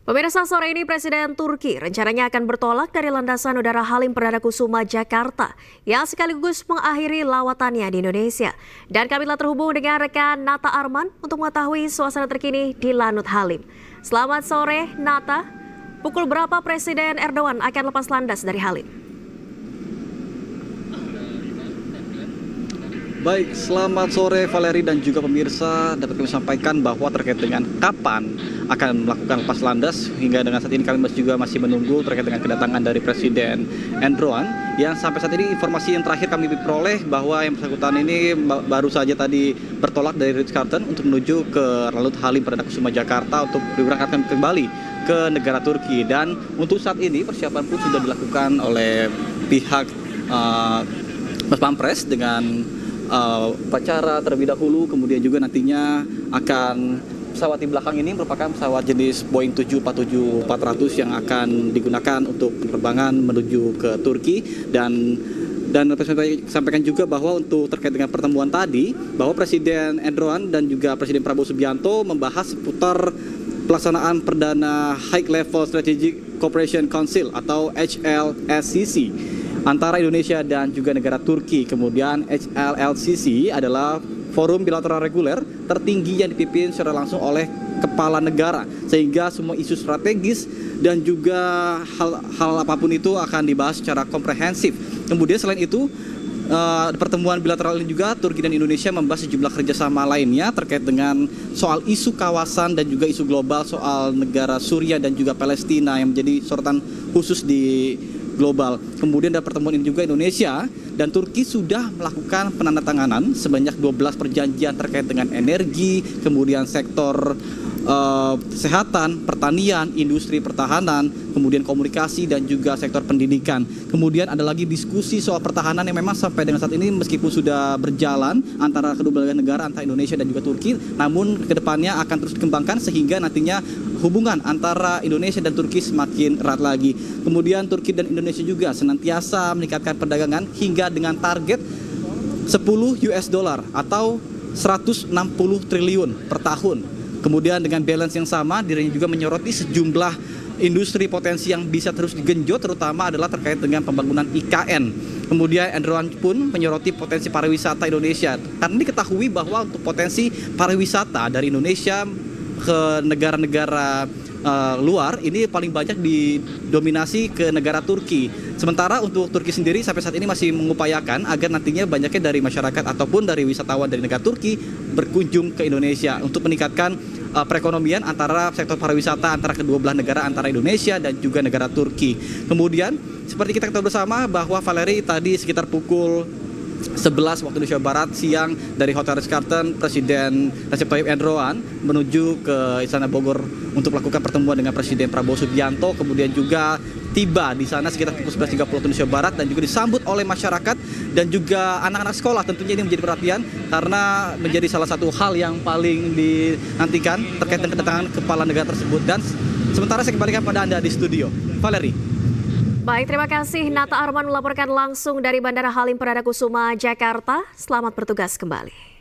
Pemirsa, sore ini Presiden Turki rencananya akan bertolak dari landasan udara Halim Perdana Kusuma, Jakarta, yang sekaligus mengakhiri lawatannya di Indonesia. Dan kami telah terhubung dengan rekan Nata Arman untuk mengetahui suasana terkini di Lanut Halim. Selamat sore, Nata. Pukul berapa Presiden Erdogan akan lepas landas dari Halim? Baik, selamat sore Valeri dan juga pemirsa. Dapat kami sampaikan bahwa terkait dengan kapan akan melakukan lepas landas, hingga dengan saat ini kami juga masih menunggu terkait dengan kedatangan dari Presiden Erdogan. Yang sampai saat ini informasi yang terakhir kami peroleh bahwa yang bersangkutan ini baru saja tadi bertolak dari Ritz-Carlton untuk menuju ke Lanut Halim Perdana Kusuma, Jakarta untuk diberangkatkan kembali ke negara Turki. Dan untuk saat ini persiapan pun sudah dilakukan oleh pihak Mas Pampres dengan upacara terlebih dahulu, kemudian juga nantinya akan pesawat di belakang ini merupakan pesawat jenis Boeing 747-400 yang akan digunakan untuk penerbangan menuju ke Turki. Dan sampaikan juga bahwa untuk terkait dengan pertemuan tadi, bahwa Presiden Erdogan dan juga Presiden Prabowo Subianto membahas seputar pelaksanaan perdana High Level Strategic Cooperation Council atau HLSCC antara Indonesia dan juga negara Turki. Kemudian HLLCC adalah forum bilateral reguler tertinggi yang dipimpin secara langsung oleh kepala negara, sehingga semua isu strategis dan juga hal apapun itu akan dibahas secara komprehensif. Kemudian selain itu, pertemuan bilateral ini juga Turki dan Indonesia membahas sejumlah kerjasama lainnya terkait dengan soal isu kawasan dan juga isu global, soal negara Suriah dan juga Palestina yang menjadi sorotan khusus di global. Kemudian dalam pertemuan ini juga Indonesia dan Turki sudah melakukan penandatanganan sebanyak 12 perjanjian terkait dengan energi, kemudian sektor kesehatan, pertanian, industri pertahanan, kemudian komunikasi dan juga sektor pendidikan. Kemudian ada lagi diskusi soal pertahanan yang memang sampai dengan saat ini meskipun sudah berjalan antara kedua belah negara, antara Indonesia dan juga Turki, namun kedepannya akan terus dikembangkan sehingga nantinya hubungan antara Indonesia dan Turki semakin erat lagi. Kemudian Turki dan Indonesia juga senantiasa meningkatkan perdagangan hingga dengan target 10 US dollar atau 160 triliun per tahun. Kemudian dengan balance yang sama, dirinya juga menyoroti sejumlah industri potensi yang bisa terus digenjot, terutama adalah terkait dengan pembangunan IKN. Kemudian Erdogan pun menyoroti potensi pariwisata Indonesia. Karena diketahui bahwa untuk potensi pariwisata dari Indonesia ke negara-negara luar ini paling banyak didominasi ke negara Turki. Sementara untuk Turki sendiri sampai saat ini masih mengupayakan agar nantinya banyaknya dari masyarakat ataupun dari wisatawan dari negara Turki berkunjung ke Indonesia untuk meningkatkan perekonomian antara sektor pariwisata antara kedua belah negara, antara Indonesia dan juga negara Turki. Kemudian seperti kita ketahui bersama bahwa Valeri tadi sekitar pukul 11 waktu Indonesia Barat siang dari Hotel Ritz-Carlton, Presiden Recep Tayyip Erdogan menuju ke Istana Bogor untuk melakukan pertemuan dengan Presiden Prabowo Subianto. Kemudian juga tiba di sana sekitar pukul 11.30 waktu Indonesia Barat dan juga disambut oleh masyarakat dan juga anak-anak sekolah. Tentunya ini menjadi perhatian karena menjadi salah satu hal yang paling dinantikan terkait dengan kedatangan kepala negara tersebut. Dan sementara saya kembalikan pada Anda di studio. Valeri. Baik, terima kasih Nata Arman melaporkan langsung dari Bandara Halim Perdana Kusuma, Jakarta. Selamat bertugas kembali.